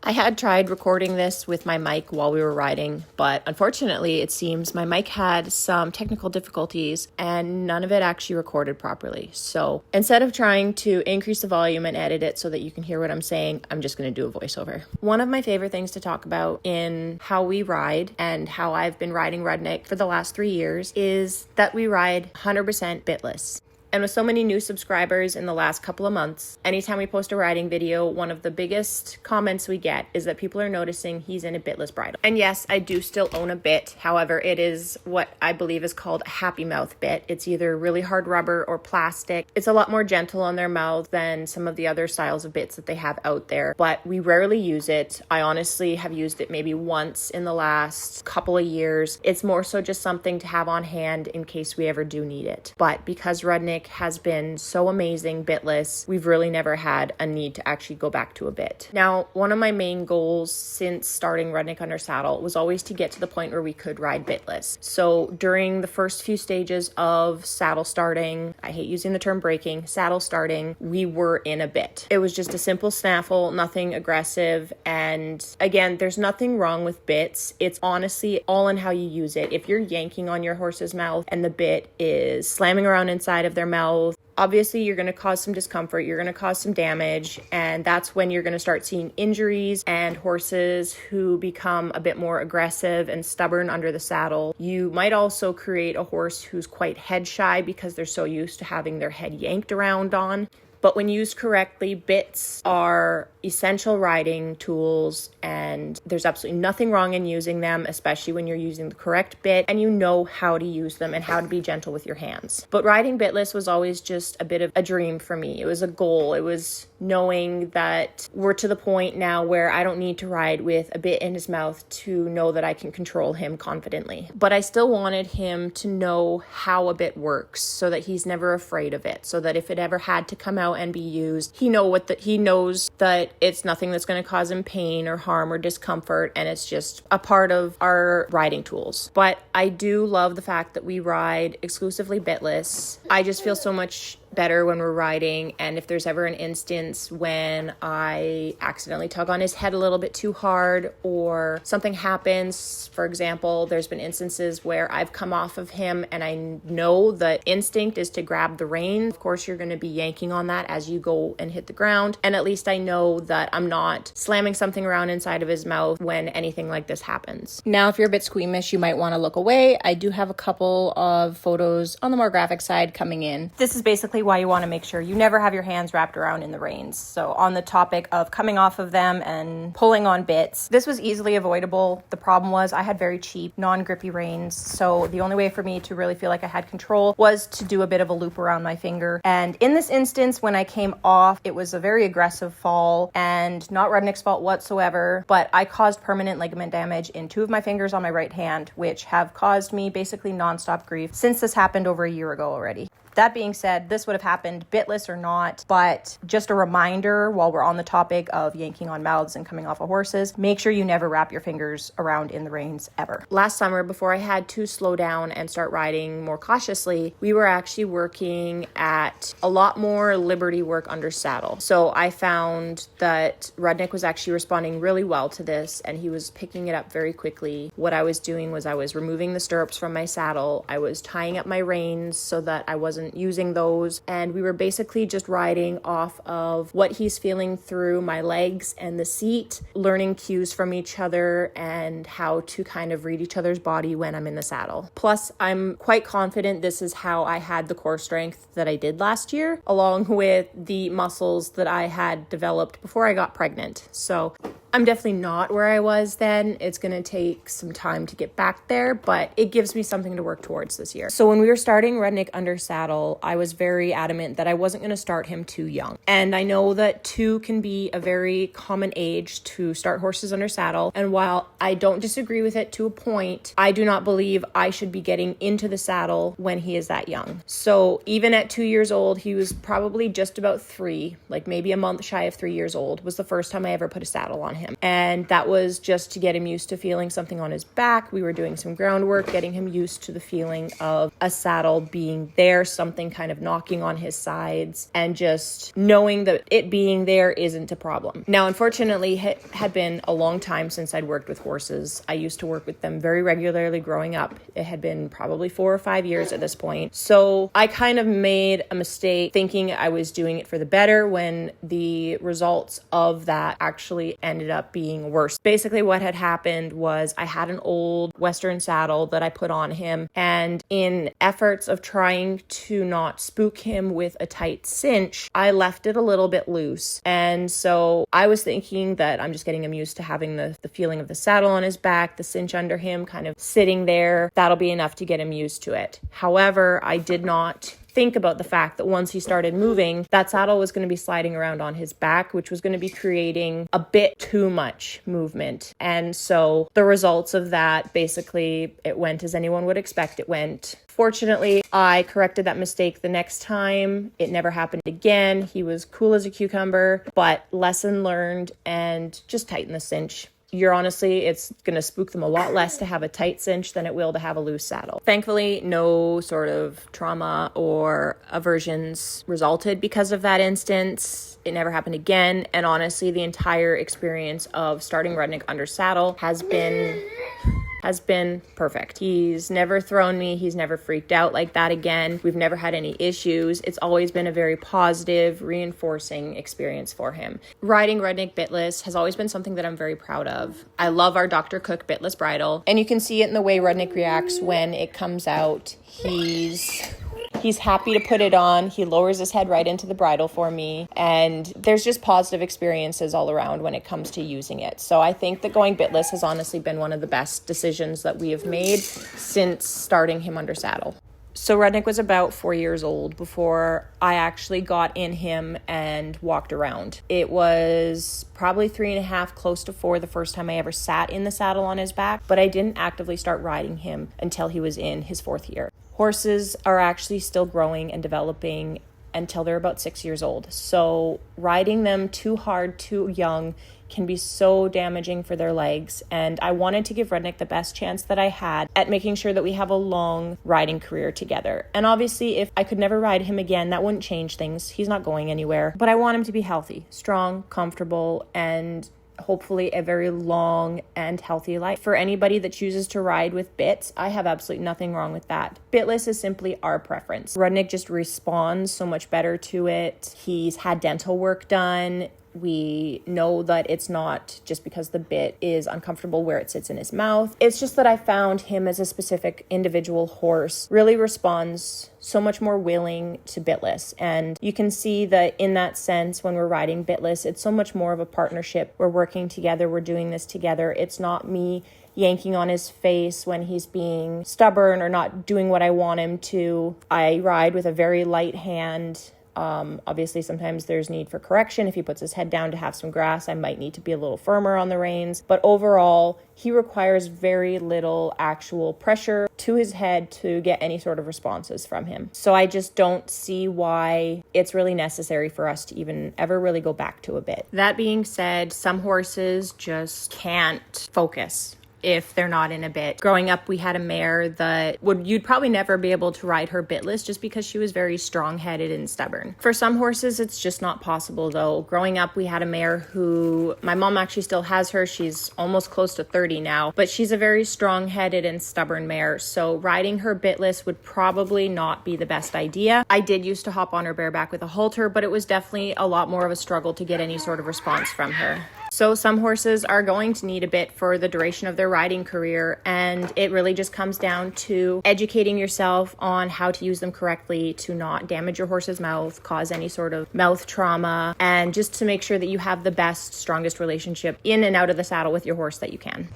I had tried recording this with my mic while we were riding, but unfortunately it seems my mic had some technical difficulties and none of it actually recorded properly. So instead of trying to increase the volume and edit it so that you can hear what I'm saying, I'm just going to do a voiceover. One of my favorite things to talk about in how we ride and how I've been riding Rudnik for the last 3 years is that we ride 100% bitless. And with so many new subscribers in the last couple of months, anytime we post a riding video, one of the biggest comments we get is that people are noticing he's in a bitless bridle. And yes, I do still own a bit. However, it is what I believe is called a happy mouth bit. It's either really hard rubber or plastic. It's a lot more gentle on their mouth than some of the other styles of bits that they have out there, but we rarely use it. I honestly have used it maybe once in the last couple of years. It's more so just something to have on hand in case we ever do need it. But because Rudnik has been so amazing bitless, we've really never had a need to actually go back to a bit. Now, one of my main goals since starting Rudnik under saddle was always to get to the point where we could ride bitless. So during the first few stages of saddle starting, I hate using the term breaking, saddle starting, we were in a bit. It was just a simple snaffle, nothing aggressive. And again, there's nothing wrong with bits. It's honestly all in how you use it. If you're yanking on your horse's mouth and the bit is slamming around inside of their mouth, obviously you're going to cause some discomfort, you're going to cause some damage, and that's when you're going to start seeing injuries and horses who become a bit more aggressive and stubborn under the saddle. You might also create a horse who's quite head shy because they're so used to having their head yanked around on. But when used correctly, bits are essential riding tools, and there's absolutely nothing wrong in using them, especially when you're using the correct bit and you know how to use them and how to be gentle with your hands. But riding bitless was always just a bit of a dream for me. It was a goal. It was knowing that we're to the point now where I don't need to ride with a bit in his mouth to know that I can control him confidently. But I still wanted him to know how a bit works so that he's never afraid of it, so that if it ever had to come out and be used, he knows that it's nothing that's going to cause him pain or harm or discomfort, and it's just a part of our riding tools. But I do love the fact that we ride exclusively bitless. I just feel so much better when we're riding, and if there's ever an instance when I accidentally tug on his head a little bit too hard or something happens, for example, there's been instances where I've come off of him and I know that instinct is to grab the rein. Of course, you're going to be yanking on that as you go and hit the ground, and at least I know that I'm not slamming something around inside of his mouth when anything like this happens. Now, if you're a bit squeamish, you might want to look away. I do have a couple of photos on the more graphic side coming in. This is basically why you want to make sure you never have your hands wrapped around in the reins. So on the topic of coming off of them and pulling on bits, this was easily avoidable. The problem was I had very cheap, non-grippy reins. So the only way for me to really feel like I had control was to do a bit of a loop around my finger. And in this instance, when I came off, it was a very aggressive fall and not Rudnik's fault whatsoever, but I caused permanent ligament damage in 2 of my fingers on my right hand, which have caused me basically nonstop grief since this happened over a year ago already. That being said, this would have happened bitless or not, but just a reminder while we're on the topic of yanking on mouths and coming off of horses, make sure you never wrap your fingers around in the reins ever. Last summer, before I had to slow down and start riding more cautiously, we were actually working at a lot more liberty work under saddle. So I found that Rudnik was actually responding really well to this, and he was picking it up very quickly. What I was doing was I was removing the stirrups from my saddle. I was tying up my reins so that I wasn't using those, and we were basically just riding off of what he's feeling through my legs and the seat, learning cues from each other and how to kind of read each other's body when I'm in the saddle. Plus, I'm quite confident this is how I had the core strength that I did last year, along with the muscles that I had developed before I got pregnant. So I'm definitely not where I was then. It's going to take some time to get back there, but it gives me something to work towards this year. So when we were starting Rudnik under saddle, I was very adamant that I wasn't going to start him too young. And I know that 2 can be a very common age to start horses under saddle. And while I don't disagree with it to a point, I do not believe I should be getting into the saddle when he is that young. So even at 2 years old, he was probably just about 3, like maybe a month shy of 3 years old, was the first time I ever put a saddle on him. him. And that was just to get him used to feeling something on his back. We were doing some groundwork, getting him used to the feeling of a saddle being there, something kind of knocking on his sides, and just knowing that it being there isn't a problem. Now, unfortunately, it had been a long time since I'd worked with horses. I used to work with them very regularly growing up. It had been probably 4 or 5 years at this point. So I kind of made a mistake thinking I was doing it for the better when the results of that actually ended up being worse. Basically, what had happened was I had an old Western saddle that I put on him, and in efforts of trying to not spook him with a tight cinch, I left it a little bit loose. And so I was thinking that I'm just getting him used to having the feeling of the saddle on his back, the cinch under him kind of sitting there. That'll be enough to get him used to it. However, I did not think about the fact that once he started moving, that saddle was going to be sliding around on his back, which was going to be creating a bit too much movement. And so the results of that, basically, it went as anyone would expect it went. Fortunately, I corrected that mistake the next time. It never happened again. He was cool as a cucumber, but lesson learned, and just tighten the cinch. It's going to spook them a lot less to have a tight cinch than it will to have a loose saddle. Thankfully, no sort of trauma or aversions resulted because of that instance. It never happened again. And honestly, the entire experience of starting Rudnik under saddle has been perfect. He's never thrown me. He's never freaked out like that again. We've never had any issues. It's always been a very positive, reinforcing experience for him. Riding Rudnik Bitless has always been something that I'm very proud of. I love our Dr. Cook Bitless bridle, and you can see it in the way Rudnik reacts when it comes out. He's happy to put it on. He lowers his head right into the bridle for me. And there's just positive experiences all around when it comes to using it. So I think that going bitless has honestly been one of the best decisions that we have made since starting him under saddle. So Rudnik was about 4 years old before I actually got in him and walked around. It was probably 3.5, close to 4 the first time I ever sat in the saddle on his back, but I didn't actively start riding him until he was in his 4th year. Horses are actually still growing and developing until they're about 6 years old. So riding them too hard, too young can be so damaging for their legs. And I wanted to give Rudnik the best chance that I had at making sure that we have a long riding career together. And obviously, if I could never ride him again, that wouldn't change things. He's not going anywhere. But I want him to be healthy, strong, comfortable, and hopefully a very long and healthy life. For anybody that chooses to ride with bits, I have absolutely nothing wrong with that. Bitless is simply our preference. Rudnik just responds so much better to it. He's had dental work done. We know that it's not just because the bit is uncomfortable where it sits in his mouth. It's just that I found him as a specific individual horse really responds so much more willing to bitless. And you can see that in that sense, when we're riding bitless, it's so much more of a partnership. We're working together. We're doing this together. It's not me yanking on his face when he's being stubborn or not doing what I want him to. I ride with a very light hand. Obviously, sometimes there's need for correction. If he puts his head down to have some grass, I might need to be a little firmer on the reins. But overall, he requires very little actual pressure to his head to get any sort of responses from him. So I just don't see why it's really necessary for us to even ever really go back to a bit. That being said, some horses just can't focus if they're not in a bit. Growing up, we had a mare that you'd probably never be able to ride her bitless just because she was very strong-headed and stubborn. For some horses, it's just not possible though. Growing up, we had a mare who, my mom actually still has her. She's almost close to 30 now, but she's a very strong-headed and stubborn mare. So riding her bitless would probably not be the best idea. I did used to hop on her bareback with a halter, but it was definitely a lot more of a struggle to get any sort of response from her. So some horses are going to need a bit for the duration of their riding career, and it really just comes down to educating yourself on how to use them correctly to not damage your horse's mouth, cause any sort of mouth trauma, and just to make sure that you have the best, strongest relationship in and out of the saddle with your horse that you can.